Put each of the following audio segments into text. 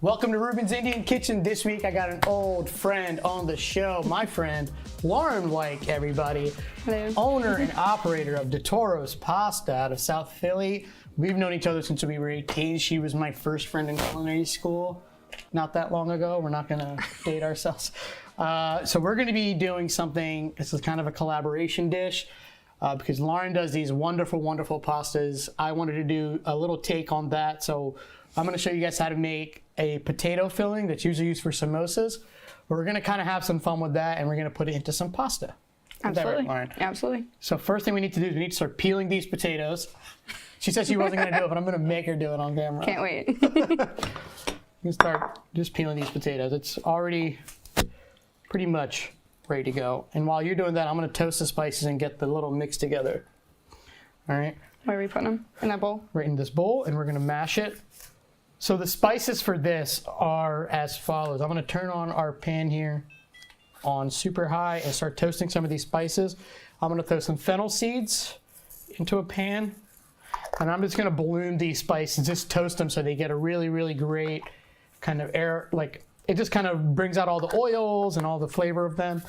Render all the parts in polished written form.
Welcome to Reuben's Indian Kitchen. This week I got an old friend on the show, my friend Lauren White, everybody. Hello. Owner and operator of DeToro's Pasta out of South Philly. We've known each other since we were 18. She was my first friend in culinary school not that long ago. We're not gonna date ourselves. So we're gonna be doing something, this is kind of a collaboration dish. Because Lauren does these wonderful, wonderful pastas. I wanted to do a little take on that. So I'm gonna show you guys how to make a potato filling that's usually used for samosas. We're gonna kind of have some fun with that and we're gonna put it into some pasta. Absolutely, right, Lauren? Absolutely. So first thing we need to do is we need to start peeling these potatoes. She said she wasn't gonna do it, but I'm gonna make her do it on camera. Can't wait. You can start just peeling these potatoes. It's already pretty much ready to go. And while you're doing that, I'm gonna toast the spices and get the little mix together. All right. Where are we putting them? In that bowl? Right in this bowl, and we're gonna mash it. So the spices for this are as follows. I'm gonna turn on our pan here on super high and start toasting some of these spices. I'm gonna throw some fennel seeds into a pan, and I'm just gonna balloon these spices, just toast them so they get a really, really great kind of air, like it just kind of brings out all the oils and all the flavor of them.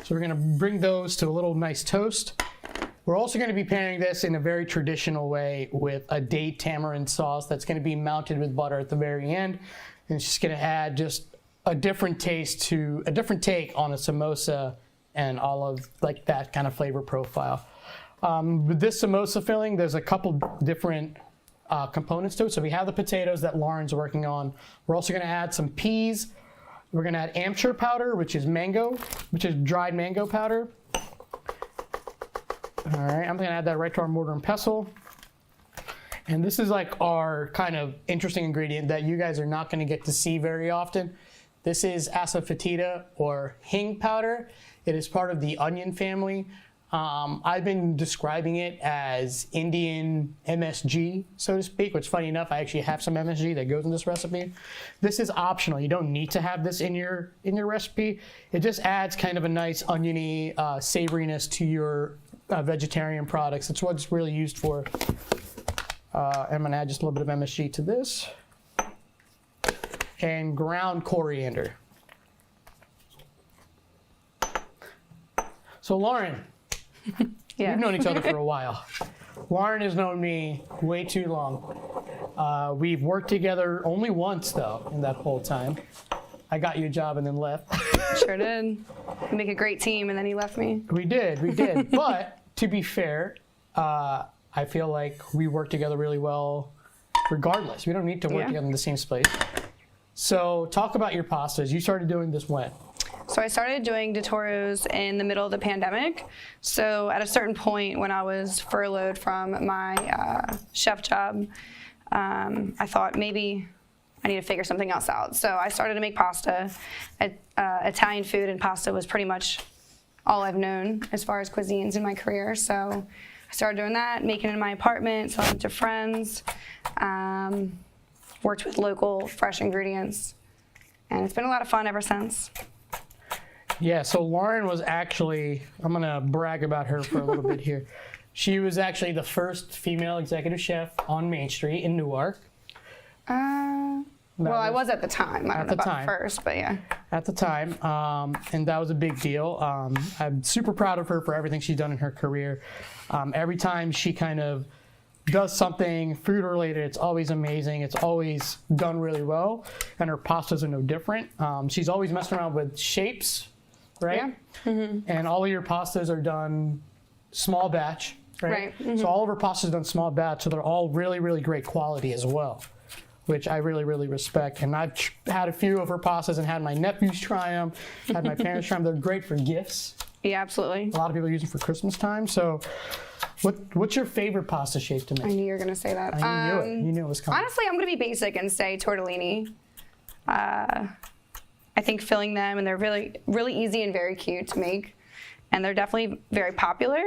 So we're gonna bring those to a little nice toast. We're also gonna be pairing this in a very traditional way with a date tamarind sauce that's gonna be mounted with butter at the very end. And it's just gonna add just a different taste to, a different take on a samosa and all of like that kind of flavor profile. With this samosa filling, there's a couple different components to it. So we have the potatoes that Lauren's working on. We're also gonna add some peas. We're gonna add Amchur powder, which is dried mango powder. All right, I'm gonna add that right to our mortar and pestle. And this is like our kind of interesting ingredient that you guys are not gonna get to see very often. This is asafoetida or hing powder. It is part of the onion family. I've been describing it as Indian MSG, so to speak, which funny enough, I actually have some MSG that goes in this recipe. This is optional. You don't need to have this in your recipe. It just adds kind of a nice oniony savoriness to your vegetarian products. That's what it's really used for. I'm gonna add just a little bit of MSG to this. And ground coriander. So Lauren, Yeah. we've known each other for a while. Lauren has known me way too long. We've worked together only once though in that whole time. I got you a job and then left. Sure did. We make a great team, and then he left me. We did. But to be fair, I feel like we work together really well regardless. We don't need to work together in the same space. So talk about your pastas. You started doing this when? So I started doing DeToro's in the middle of the pandemic. So at a certain point when I was furloughed from my chef job, I thought maybe I need to figure something else out. So I started to make pasta. Italian food and pasta was pretty much all I've known as far as cuisines in my career. So I started doing that, making it in my apartment, selling it to friends, worked with local fresh ingredients, and it's been a lot of fun ever since. Yeah, so Lauren was actually, I'm gonna brag about her for a little bit here. She was actually the first female executive chef on Main Street in Newark. Well, I was at the time. I don't know about first, but yeah. At the time, and that was a big deal. I'm super proud of her for everything she's done in her career. Every time she kind of does something food related, it's always amazing. It's always done really well, and her pastas are no different. She's always messing around with shapes, right? Yeah. Mm-hmm. And all of your pastas are done small batch, right? Right. Mm-hmm. So all of her pastas are done small batch, so they're all really, really great quality as well, which I really, really respect. And I've had a few of her pastas and had my nephews try them, had my parents try them. They're great for gifts. Yeah, absolutely. A lot of people use them for Christmas time. So what's your favorite pasta shape to make? I knew you were going to say that. I knew it. You knew it was coming. Honestly, I'm going to be basic and say tortellini. I think filling them, and they're really, really easy and very cute to make. And they're definitely very popular.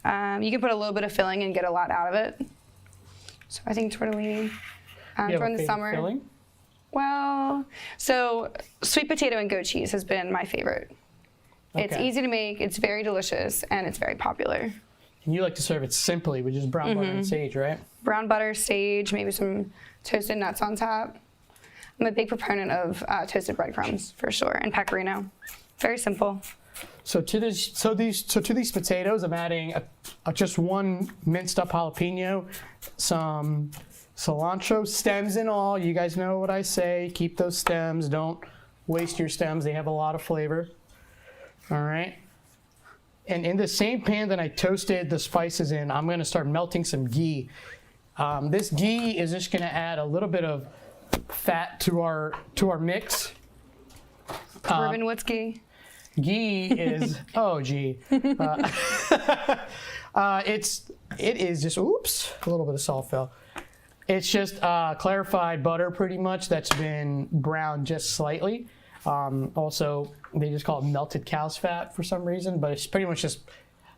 You can put a little bit of filling and get a lot out of it. So I think tortellini. During the summer. Filling? Well, so sweet potato and goat cheese has been my favorite. Okay. It's easy to make, it's very delicious, and it's very popular. And you like to serve it simply with just brown butter and sage, right? Brown butter, sage, maybe some toasted nuts on top. I'm a big proponent of toasted breadcrumbs for sure, and pecorino. Very simple. So to these potatoes, I'm adding just one minced up jalapeno, some cilantro, stems and all. You guys know what I say. Keep those stems. Don't waste your stems. They have a lot of flavor. All right. And in the same pan that I toasted the spices in, I'm going to start melting some ghee. This ghee is just going to add a little bit of fat to our mix. Reuben, what's ghee? Ghee is it is just a little bit of salt fell. It's just clarified butter pretty much that's been browned just slightly. Also, they just call it melted cow's fat for some reason, but it's pretty much just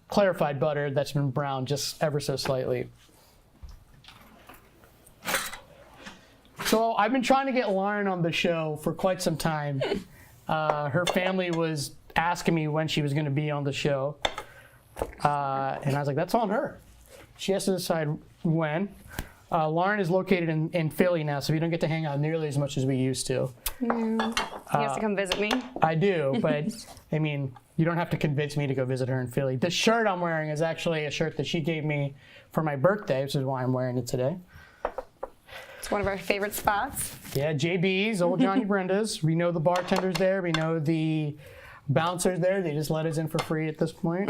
clarified butter that's been browned just ever so slightly. So I've been trying to get Lauren on the show for quite some time. Her family was asking me when she was going to be on the show. And I was like, that's on her. She has to decide when. Lauren is located in Philly now, so we don't get to hang out nearly as much as we used to. No. He has to come visit me. I do, but I mean, you don't have to convince me to go visit her in Philly. The shirt I'm wearing is actually a shirt that she gave me for my birthday, which is why I'm wearing it today. It's one of our favorite spots. Yeah, JB's, Old Johnny Brenda's. We know the bartenders there. We know the bouncers there. They just let us in for free at this point.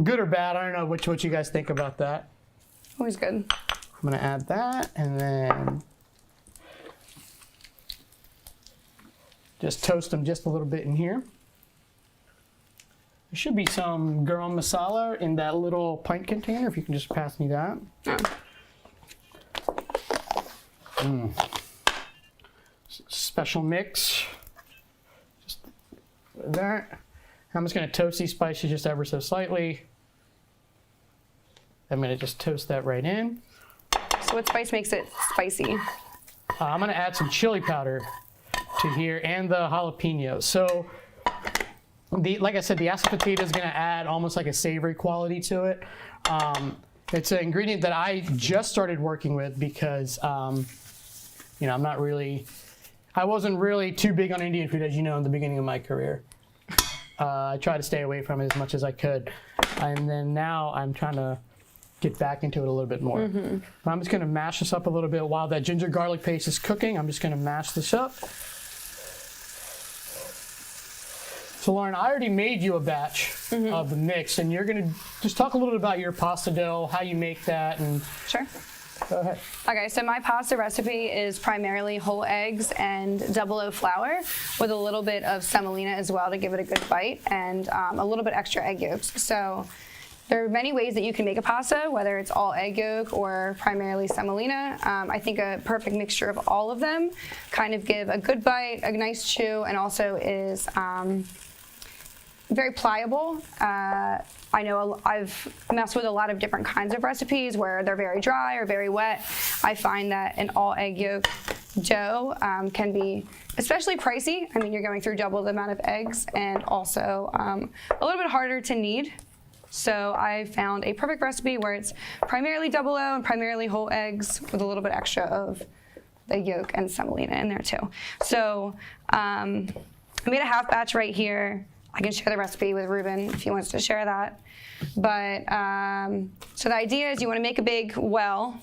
Good or bad, I don't know what you guys think about that. Always good. I'm going to add that and then just toast them just a little bit in here. There should be some garam masala in that little pint container, if you can just pass me that. Special mix. Just that. I'm just going to toast these spices just ever so slightly. I'm going to just toast that right in. So what spice makes it spicy? I'm going to add some chili powder to here and the jalapeno. So, like I said, the asafetida is going to add almost like a savory quality to it. It's an ingredient that I just started working with because, you know, I wasn't really too big on Indian food, as you know, in the beginning of my career. I tried to stay away from it as much as I could. And then now I'm trying to get back into it a little bit more. I'm just going to mash this up a little bit while that ginger garlic paste is cooking. I'm just going to mash this up. So Lauren, I already made you a batch of the mix, and you're going to just talk a little bit about your pasta dough, how you make that, and Sure. Go ahead. Okay, so my pasta recipe is primarily whole eggs and double O flour with a little bit of semolina as well to give it a good bite, and a little bit extra egg yolks. So there are many ways that you can make a pasta, whether it's all egg yolk or primarily semolina. I think a perfect mixture of all of them kind of give a good bite, a nice chew, and also is very pliable. I know I've messed with a lot of different kinds of recipes where they're very dry or very wet. I find that an all egg yolk dough can be especially pricey. I mean, you're going through double the amount of eggs and also a little bit harder to knead. So I found a perfect recipe where it's primarily double O and primarily whole eggs with a little bit extra of the yolk and semolina in there too. So I made a half batch right here. I can share the recipe with Reuben if he wants to share that. But so the idea is you want to make a big well,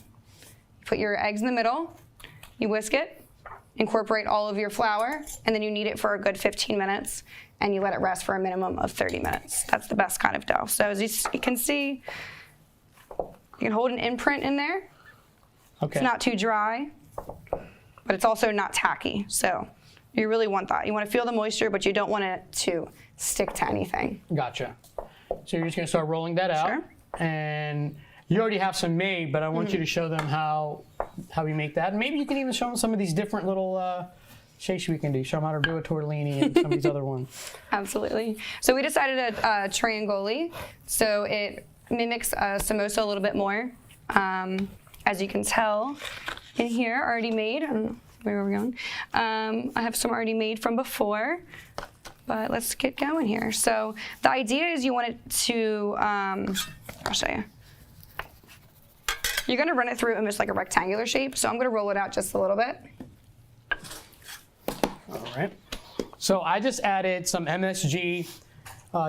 put your eggs in the middle, you whisk it, incorporate all of your flour, and then you knead it for a good 15 minutes, and you let it rest for a minimum of 30 minutes. That's the best kind of dough. So as you can see, you can hold an imprint in there. Okay. It's not too dry, but it's also not tacky. So you really want that. You want to feel the moisture, but you don't want it to stick to anything. Gotcha. So you're just going to start rolling that out. Sure. And you already have some made, but I want you to show them how we make that. And maybe you can even show them some of these different little shapes we can do. Show them how to do a tortellini and some of these other ones. Absolutely. So we decided a triangoli. So it mimics a samosa a little bit more. As you can tell in here, already made. I don't know where we're going. I have some already made from before. But let's get going here. So the idea is you want it to, I'll show you. You're gonna run it through almost like a rectangular shape. So I'm gonna roll it out just a little bit. All right. So I just added some MSG,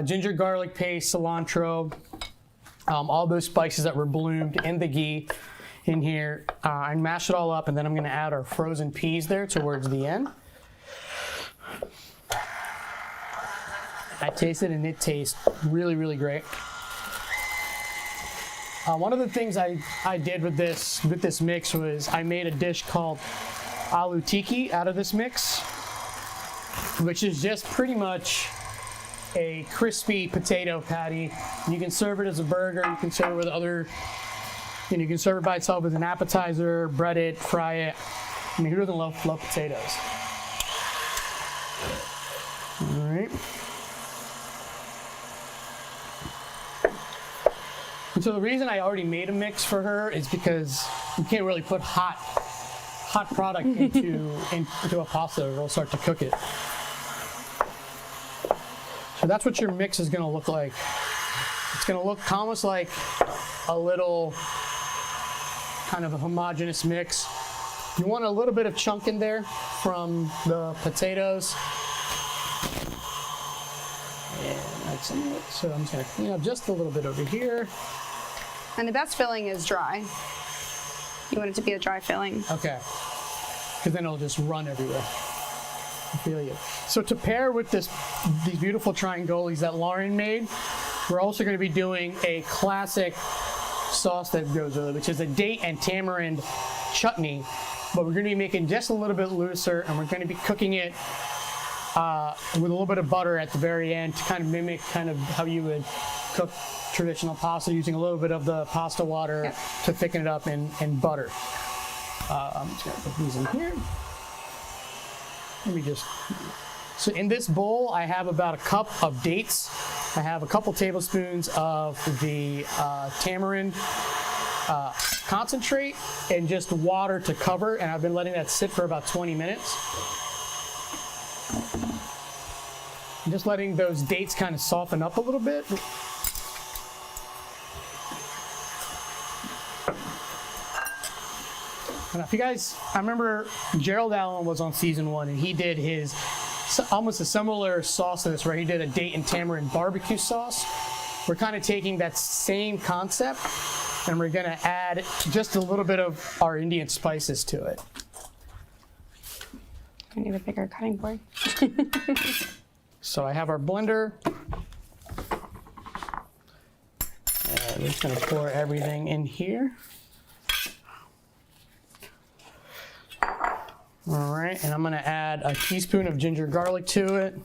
ginger garlic paste, cilantro, all those spices that were bloomed in the ghee in here. I mash it all up, and then I'm going to add our frozen peas there towards the end. I taste it, and it tastes really, really great. One of the things I did with this mix was I made a dish called Aloo Tikki out of this mix, which is just pretty much a crispy potato patty. You can serve it as a burger. You can serve it with other. You can serve it by itself as an appetizer, bread it, fry it. I mean, who doesn't love potatoes? All right. And so the reason I already made a mix for her is because you can't really put hot product into a pasta, or it'll start to cook it. So that's what your mix is going to look like. It's going to look almost like a little kind of a homogeneous mix. You want a little bit of chunk in there from the potatoes. And that's some of it. So I'm just going to clean up just a little bit over here. And the best filling is dry. You want it to be a dry filling. Okay. Because then it'll just run everywhere. I feel you. So to pair with these beautiful triangolis that Lauren made, we're also going to be doing a classic sauce that goes with it, which is a date and tamarind chutney. But we're going to be making just a little bit looser, and we're going to be cooking it with a little bit of butter at the very end to kind of mimic kind of how you would cook traditional pasta, using a little bit of the pasta water to thicken it up in butter. I'm just going to put these in here. Let me just. So in this bowl, I have about a cup of dates. I have a couple tablespoons of the tamarind concentrate and just water to cover, and I've been letting that sit for about 20 minutes. I'm just letting those dates kind of soften up a little bit. And if you guys, I remember Gerald Allen was on season 1, and he did his almost a similar sauce to this, where he did a date and tamarind barbecue sauce. We're kind of taking that same concept, and we're going to add just a little bit of our Indian spices to it. I need a bigger cutting board. So I have our blender, and we're just going to pour everything in here. All right, and I'm going to add a teaspoon of ginger garlic to it.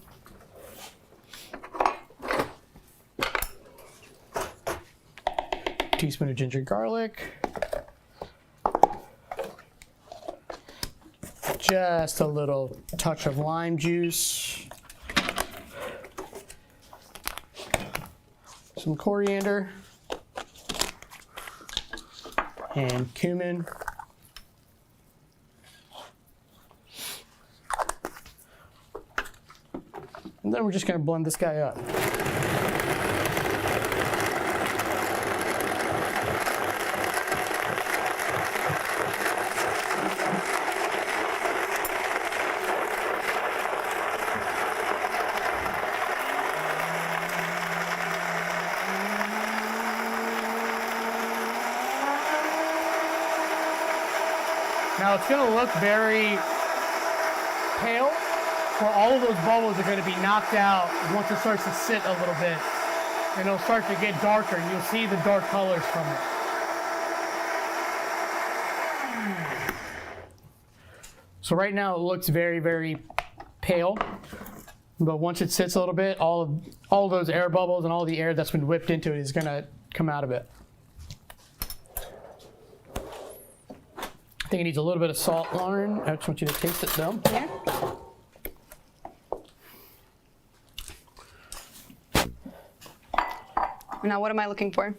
Teaspoon of ginger garlic. Just a little touch of lime juice. Some coriander. And cumin. And then we're just going to blend this guy up. Now it's going to look very pale, where all of those bubbles are going to be knocked out once it starts to sit a little bit. And it'll start to get darker, and you'll see the dark colors from it. So right now it looks very, very pale. But once it sits a little bit, all of those air bubbles and all the air that's been whipped into it is going to come out of it. I think it needs a little bit of salt, Lauren. I just want you to taste it, though. Yeah. Now, what am I looking for?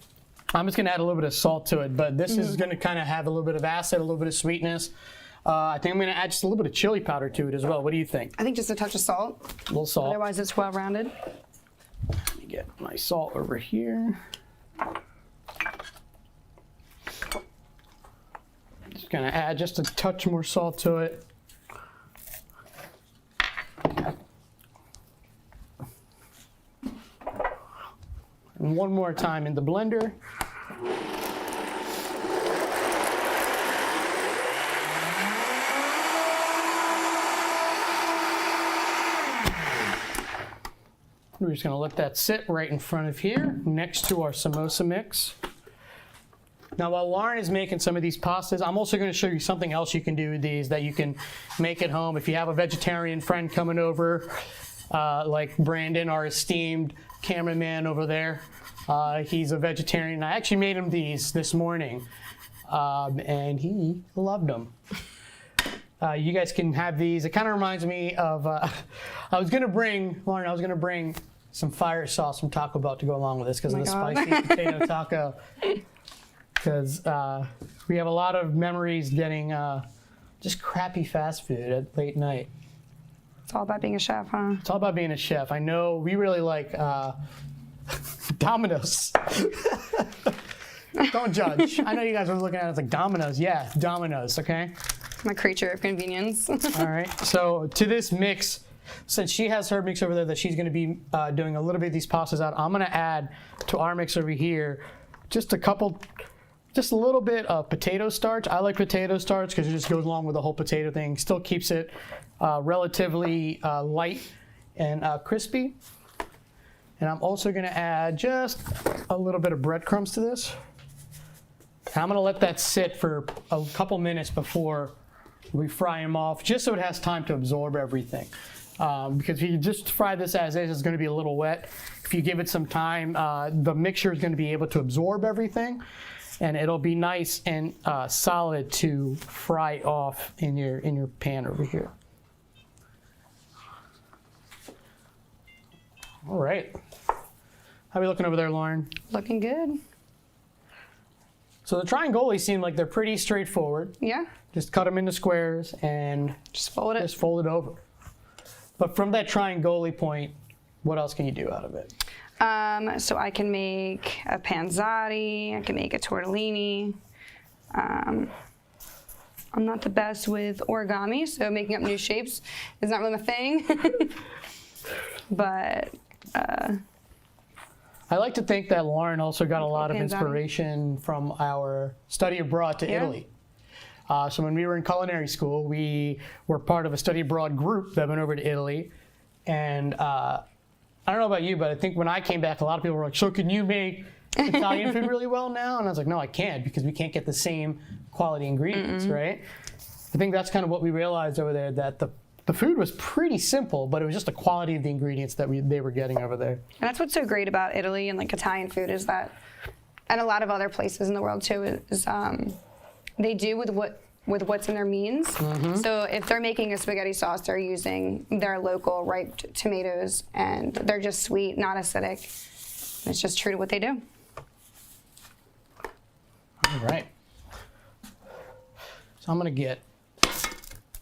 I'm just going to add a little bit of salt to it, but this is going to kind of have a little bit of acid, a little bit of sweetness. I think I'm going to add just a little bit of chili powder to it as well. What do you think? I think just a touch of salt. A little salt. Otherwise, it's well-rounded. Let me get my salt over here. Just going to add just a touch more salt to it. one more time in the blender. We're just gonna let that sit right in front of here, next to our samosa mix. Now, while Lauren is making some of these pastas, I'm also gonna show you something else you can do with these that you can make at home. If you have a vegetarian friend coming over, like Brandon, our esteemed cameraman over there, he's a vegetarian. I actually made him these this morning, and he loved them. You guys can have these. It kind of reminds me of, Lauren, I was gonna bring some fire sauce from Taco Bell to go along with this because of the spicy potato taco. Because we have a lot of memories getting just crappy fast food at late night. It's all about being a chef, huh? It's all about being a chef. I know we really like Domino's. Don't judge. I know you guys are looking at it like Domino's. Yeah, Domino's, okay? I'm a creature of convenience. All right, so to this mix, since she has her mix over there that she's gonna be doing a little bit of these pastas out, I'm gonna add to our mix over here just a little bit of potato starch. I like potato starch because it just goes along with the whole potato thing. Still keeps it relatively light and crispy. And I'm also gonna add just a little bit of breadcrumbs to this. And I'm gonna let that sit for a couple minutes before we fry them off, just so it has time to absorb everything. Because if you just fry this as is, it's gonna be a little wet. If you give it some time, the mixture is gonna be able to absorb everything, and it'll be nice and solid to fry off in your pan over here. All right. How are we looking over there, Lauren? Looking good. So the triangoli seem like they're pretty straightforward. Yeah. Just cut them into squares and Just fold it. just fold it over. But from that triangoli point, what else can you do out of it? So I can make a panzati, I can make a tortellini. I'm not the best with origami, so making up new shapes is not really my thing. But I like to think that Lauren also got a lot of Panzati. inspiration from our study abroad to Yeah. Italy. So when we were in culinary school, we were part of a study abroad group that went over to Italy. And I don't know about you, but I think when I came back, a lot of people were like, so can you make Italian food really well now? And I was like, no, I can't, because we can't get the same quality ingredients, right? I think that's kind of what we realized over there, that the food was pretty simple, but it was just the quality of the ingredients that they were getting over there. And that's what's so great about Italy and like Italian food is that, and a lot of other places in the world too, is they do with what's in their means. So if they're making a spaghetti sauce, they're using their local ripe tomatoes, and they're just sweet, not acidic. It's just true to what they do. All right. So I'm gonna get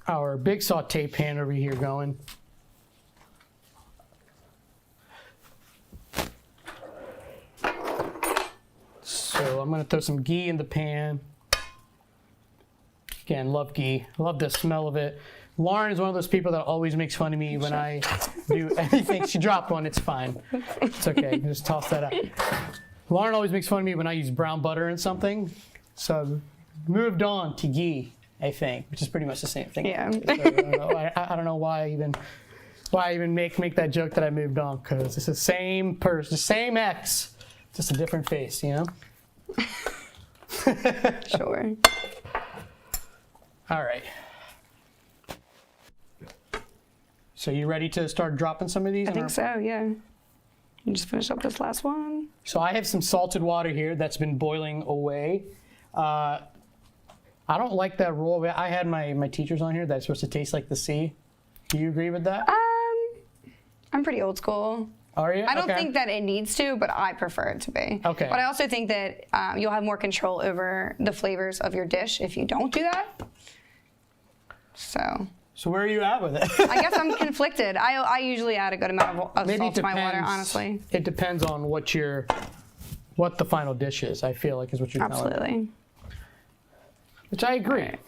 our big saute pan over here going. So I'm gonna throw some ghee in the pan. Again, love ghee. Love the smell of it. Lauren is one of those people that always makes fun of me when I do anything. She dropped one, it's fine. It's okay, just toss that out. Lauren always makes fun of me when I use brown butter in something. So moved on to ghee, I think, which is pretty much the same thing. Yeah. So, I don't know why I even make that joke that I moved on, because it's the same person, the same ex, just a different face, you know? Sure. All right. So you ready to start dropping some of these? I think so, yeah. You just finish up this last one. So I have some salted water here that's been boiling away. I don't like that rule. I had my teachers on here that's supposed to taste like the sea. Do you agree with that? I'm pretty old school. Are you? I don't Okay. think that it needs to, but I prefer it to be. Okay. But I also think that you'll have more control over the flavors of your dish if you don't do that. So where are you at with it? I guess I'm conflicted. I usually add a good amount of Maybe salt it to my water, depends. honestly. It depends on what the final dish is, I feel like, is what you're telling me. Absolutely. Which I agree. All right.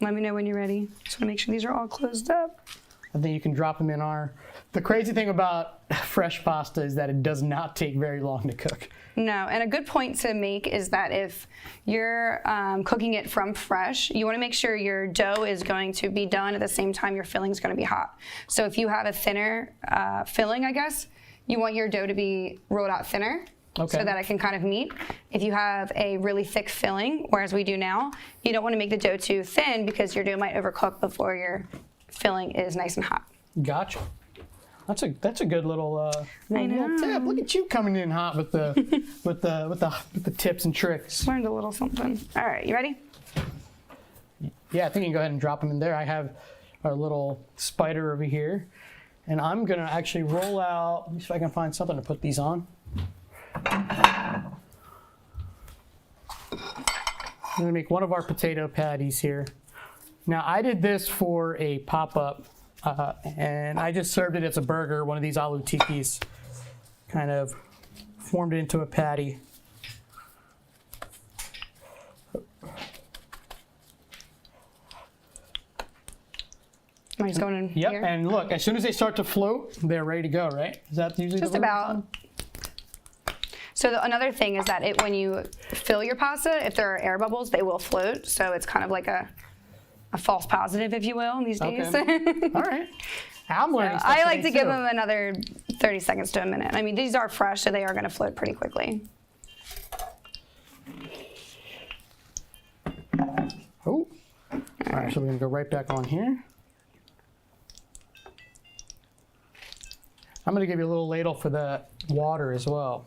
Let me know when you're ready. Just want to make sure these are all closed up. I think you can drop them in our The crazy thing about fresh pasta is that it does not take very long to cook. No, and a good point to make is that if you're cooking it from fresh, you want to make sure your dough is going to be done at the same time your filling is going to be hot. So if you have a thinner filling, I guess, you want your dough to be rolled out thinner. Okay. So that it can kind of meet. If you have a really thick filling, whereas we do now, you don't want to make the dough too thin because your dough might overcook before your filling is nice and hot. Gotcha. That's a good little I know. little tip. Look at you coming in hot with the with the tips and tricks. Learned a little something. All right, you ready? Yeah, I think you can go ahead and drop them in there. I have our little spider over here, and I'm gonna actually roll out. Let me see if I can find something to put these on. I'm gonna make one of our potato patties here. Now I did this for a pop-up, and I just served it as a burger, one of these Aloo Tikkis. Kind of formed it into a patty. Am I just going in Yep, here? and look, as soon as they start to float, they're ready to go, right? Is that usually Just the rule? about. So another thing is that when you fill your pasta, if there are air bubbles, they will float. So it's kind of like a false positive, if you will, these days. Okay. All right. I'm learning stuff I like today, to give too. them another 30 seconds to a minute. I mean, these are fresh, so they are going to float pretty quickly. Oh. All right, so we're going to go right back on here. I'm going to give you a little ladle for the water as well.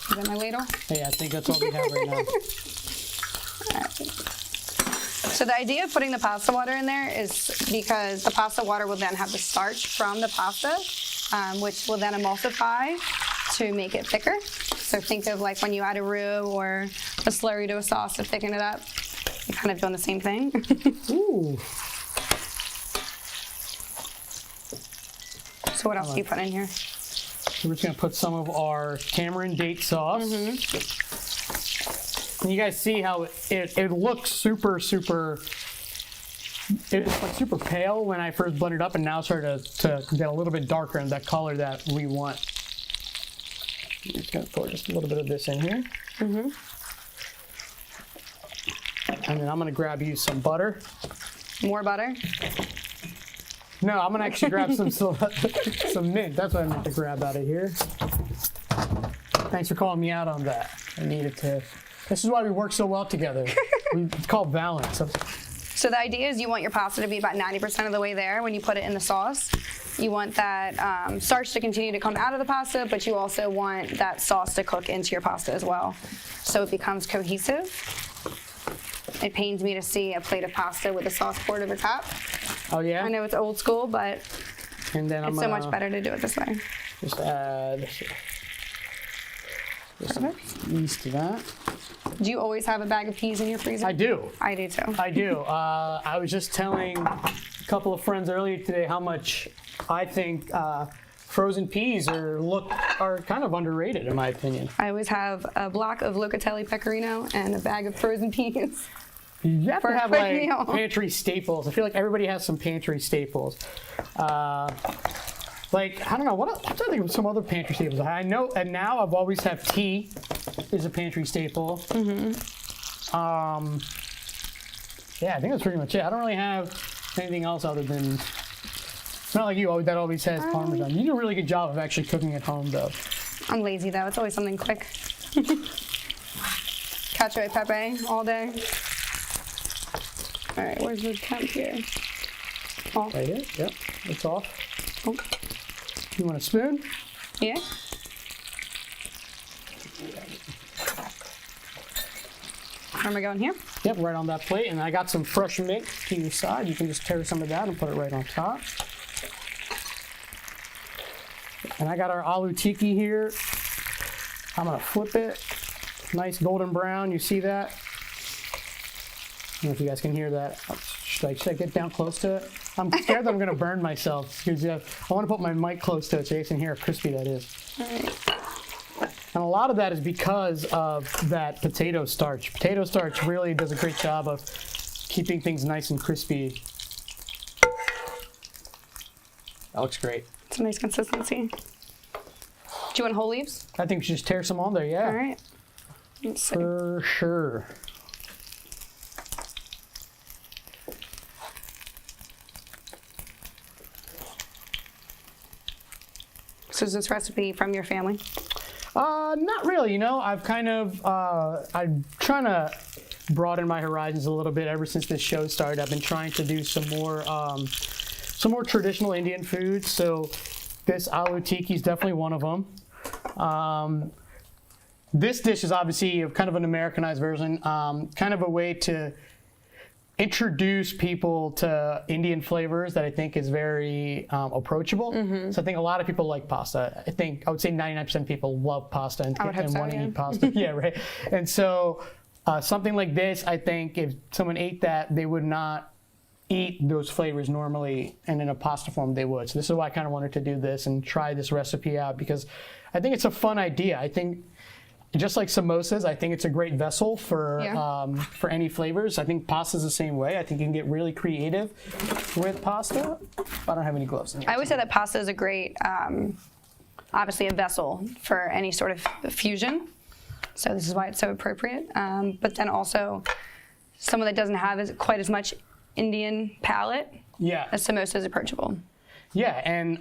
Is that my ladle? Yeah, I think that's all we have right now. So the idea of putting the pasta water in there is because the pasta water will then have the starch from the pasta, which will then emulsify to make it thicker. So think of like when you add a roux or a slurry to a sauce to thicken it up. You're kind of doing the same thing. Ooh. So what else do you put in here? So we're just going to put some of our tamarind date sauce. And you guys see how it looks super, it's like super pale when I first blended it up, and now started to get a little bit darker in that color that we want. I'm just going to pour just a little bit of this in here. And then I'm going to grab you some butter. More butter? No, I'm going to actually grab some mint. That's what I meant to grab out of here. Thanks for calling me out on that. I needed to. This is why we work so well together. It's called balance. So the idea is you want your pasta to be about 90% of the way there when you put it in the sauce. You want that starch to continue to come out of the pasta, but you also want that sauce to cook into your pasta as well, so it becomes cohesive. It pains me to see a plate of pasta with the sauce poured over top. Oh yeah? I know it's old school, but And then I'm it's so much better to do it this way. Just add some yeast to that. Do you always have a bag of peas in your freezer? I do. I do too. I do. I was just telling a couple of friends earlier today how much I think frozen peas are kind of underrated in my opinion. I always have a block of locatelli pecorino and a bag of frozen peas. You have For to a have quick like meal. pantry staples. I feel like everybody has some pantry staples. Like, I don't know, I'm trying to think of some other pantry staples. I know, and now I've always had tea is a pantry staple. Yeah, I think that's pretty much it. I don't really have anything else other than, it's not like you that always has Parmesan. You do a really good job of actually cooking at home though. I'm lazy though, it's always something quick. Cacio e pepe all day. All right, where's the temp here? Off. Right here, yep, it's off. Oh. You want a spoon? Yeah. Where am I going here? Yep, right on that plate. And I got some fresh mint to your side. You can just tear some of that and put it right on top. And I got our Aloo Tikki here. I'm gonna flip it. Nice golden brown, you see that? I don't know if you guys can hear that. Should I get down close to it? I'm scared that I'm gonna burn myself because I want to put my mic close to it so you guys can hear how crispy that is. All right. And a lot of that is because of that potato starch. Potato starch really does a great job of keeping things nice and crispy. That looks great. It's a nice consistency. Do you want whole leaves? I think we should just tear some on there, yeah. All right. Let's see. For sure. So is this recipe from your family? Not really, you know, I've kind of, I'm trying to broaden my horizons a little bit ever since this show started. I've been trying to do some more traditional Indian foods. So this Aloo Tikki is definitely one of them. This dish is obviously kind of an Americanized version, kind of a way to introduce people to Indian flavors that I think is very approachable. So I think a lot of people like pasta. I would say 99% of people love pasta and want to eat pasta. Yeah, right. And so something like this, I think if someone ate that, they would not eat those flavors normally, and in a pasta form they would. So this is why I kind of wanted to do this and try this recipe out, because I think it's a fun idea. I think just like samosas, I think it's a great vessel for any flavors. I think pasta's the same way. I think you can get really creative with pasta. I don't have any gloves in here. I always say that pasta is a great, obviously a vessel for any sort of fusion. So this is why it's so appropriate. But then also, someone that doesn't have quite as much Indian palate, a samosa is approachable. Yeah, and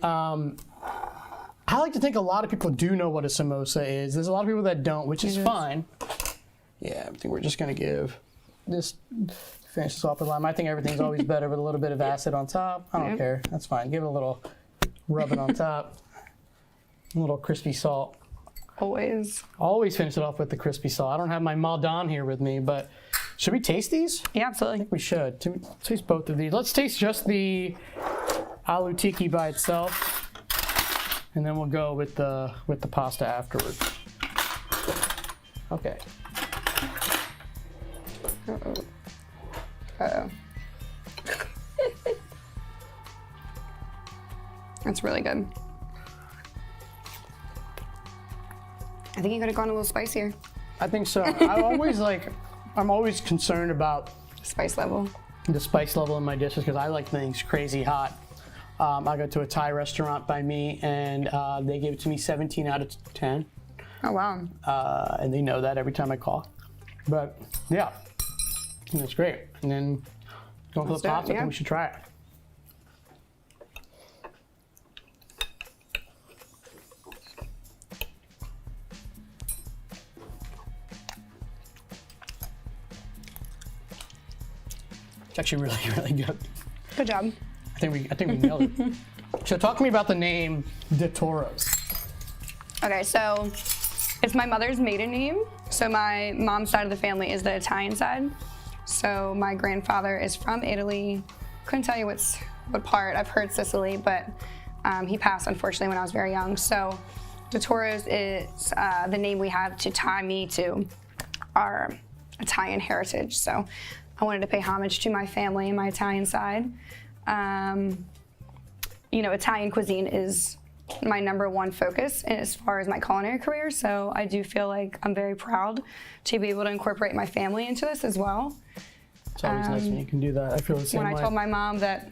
I like to think a lot of people do know what a samosa is. There's a lot of people that don't, which is fine. Yeah, I think we're just gonna give this, finish this off with lime. I think everything's always better with a little bit of acid on top. I don't care, that's fine. Give it a little rub it on top. A little crispy salt. Always. Always finish it off with the crispy salt. I don't have my Maldan here with me, but should we taste these? Yeah, absolutely. I think we should. Taste both of these. Let's taste just the Aloo Tikki by itself. And then we'll go with the pasta afterwards. Okay. Uh-oh. That's really good. I think you could have gone a little spicier. I think so. I'm always concerned about Spice level. the spice level in my dishes because I like things crazy hot. I go to a Thai restaurant by me, and they gave it to me 17 out of 10. Oh, wow. And they know that every time I call. But, yeah, it's great. And then going for the pasta, I think we should try it. It's actually really, really good. Good job. I think we nailed it. So talk to me about the name DeToro's. Okay, so it's my mother's maiden name. So my mom's side of the family is the Italian side. So my grandfather is from Italy. Couldn't tell you what part. I've heard Sicily, but he passed unfortunately when I was very young. So DeToro's is the name we have to tie me to our Italian heritage. So I wanted to pay homage to my family and my Italian side. You know, Italian cuisine is my #1 focus as far as my culinary career, so I do feel like I'm very proud to be able to incorporate my family into this as well. It's always nice when you can do that. I feel the same way. When I told my mom that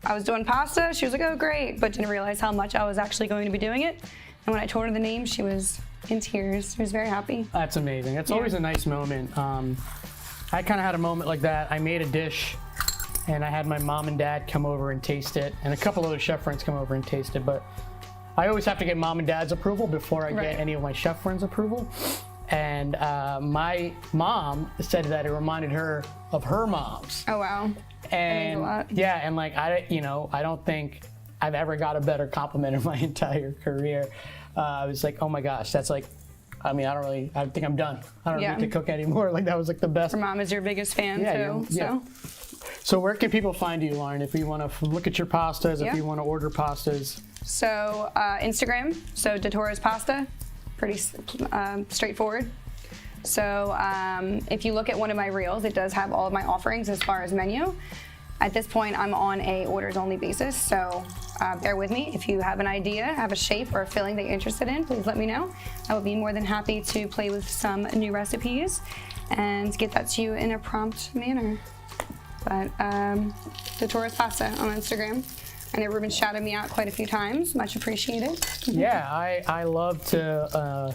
I was doing pasta, she was like, oh, great, but didn't realize how much I was actually going to be doing it. And when I told her the name, she was in tears. She was very happy. That's amazing. It's always a nice moment. I kind of had a moment like that. I made a dish, and I had my mom and dad come over and taste it, and a couple other chef friends come over and taste it, but I always have to get mom and dad's approval before I get any of my chef friends' approval. And my mom said that it reminded her of her mom's. Oh, wow. And that means a lot. Yeah, and like I don't think I've ever got a better compliment in my entire career. I was like, oh my gosh, that's like, I think I'm done. I don't need to cook anymore. Like that was like the best. Her mom is your biggest fan too. So where can people find you, Lauren, if you want to look at your pastas, if you want to order pastas? So Instagram, so DeToro's Pasta, pretty straightforward. So if you look at one of my reels, it does have all of my offerings as far as menu. At this point, I'm on a orders only basis, so bear with me. If you have an idea, have a shape or a filling that you're interested in, please let me know. I would be more than happy to play with some new recipes and get that to you in a prompt manner. But DeToro's Pasta on Instagram. I know Reuben shouted me out quite a few times. Much appreciated. Yeah, I love to.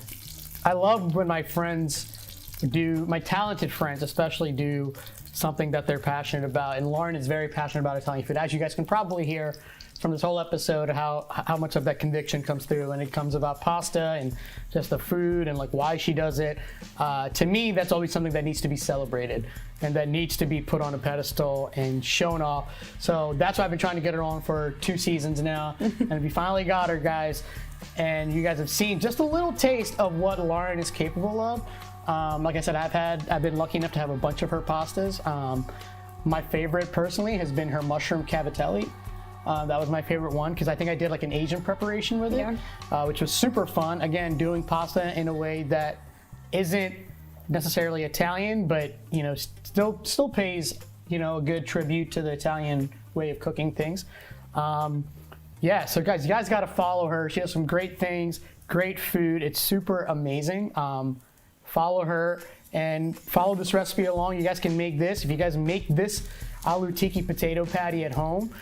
I love when my friends my talented friends especially do something that they're passionate about. And Lauren is very passionate about Italian food. As you guys can probably hear from this whole episode, how much of that conviction comes through, and it comes about pasta and just the food and like why she does it. To me, that's always something that needs to be celebrated and that needs to be put on a pedestal and shown off. So that's why I've been trying to get her on for 2 seasons now, and we finally got her, guys. And you guys have seen just a little taste of what Lauren is capable of. Like I said, I've been lucky enough to have a bunch of her pastas. My favorite personally has been her mushroom cavatelli. That was my favorite one because I think I did like an Asian preparation with it, which was super fun. Again, doing pasta in a way that isn't necessarily Italian, but you know, still pays, you know, a good tribute to the Italian way of cooking things. Yeah, so guys, you guys got to follow her. She has some great things, great food. It's super amazing. Follow her and follow this recipe along. You guys can make this. If you guys make this Aloo Tikki potato patty at home,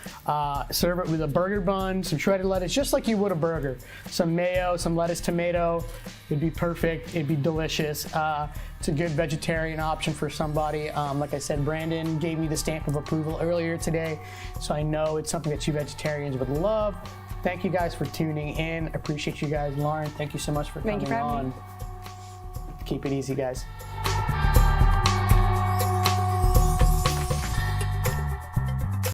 serve it with a burger bun, some shredded lettuce, just like you would a burger. Some mayo, some lettuce, tomato. It'd be perfect. It'd be delicious. It's a good vegetarian option for somebody. Like I said, Brandon gave me the stamp of approval earlier today, so I know it's something that you vegetarians would love. Thank you guys for tuning in. Appreciate you guys. Lauren, thank you so much for coming on. Keep it easy, guys.